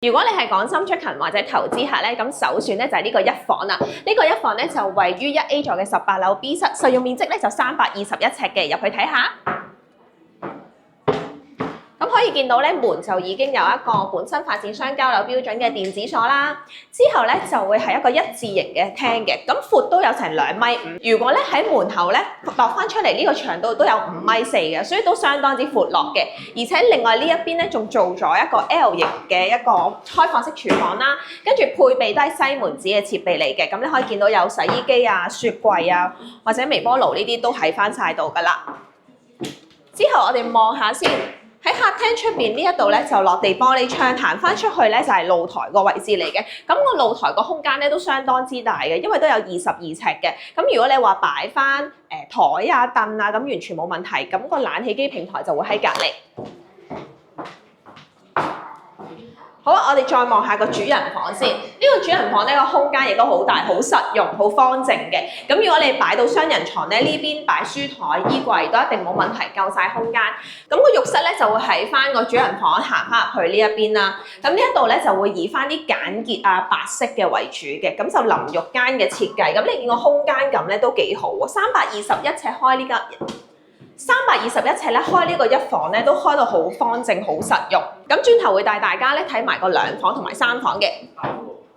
如果你係港深出勤或者投資客咧，咁首選咧就係呢個一房啦。呢個一房咧就位於1A 座嘅18樓 B 室，實用面積咧就321尺嘅，入去睇下。咁可以見到咧，門就已經有一個本身發展商交樓標準嘅電子鎖啦。之後咧就會係一個一字形嘅廳嘅，咁闊都有成2.5米。如果咧喺門口咧落翻出嚟呢個長度都有5.4米嘅，所以都相當之闊落嘅。而且另外呢一邊咧仲做咗一個 L 型嘅一個開放式廚房啦，跟住配備都係西門子嘅設備嚟嘅。咁你可以見到有洗衣機啊、雪櫃啊或者微波爐呢啲都喺翻晒度噶啦。之後我哋望下先。喺客廳出邊呢一度咧就落地玻璃窗，行翻出去咧就係露台個位置嚟嘅。咁個露台個空間咧都相當之大嘅，因為都有22尺嘅。咁如果你話擺翻台啊、凳啊，咁完全冇問題。咁個冷氣機平台就會喺隔離。好啊，我哋再望下個主人房先。呢個主人房呢個空間亦都好大、好實用、好方正嘅。咁如果你擺到雙人床咧，呢邊擺書台、衣櫃都一定冇問題，夠晒空間。咁個浴室咧就會喺翻個主人房行翻入去呢一邊啦。咁呢一度咧就會以翻啲簡潔啊、白色嘅為主嘅，咁就淋浴間嘅設計。咁你見個空間感咧都幾好喎，321尺開呢間。321尺咧，開呢個一房咧都開到好方正、好實用。咁轉頭會帶大家咧睇埋個2房同埋3房嘅。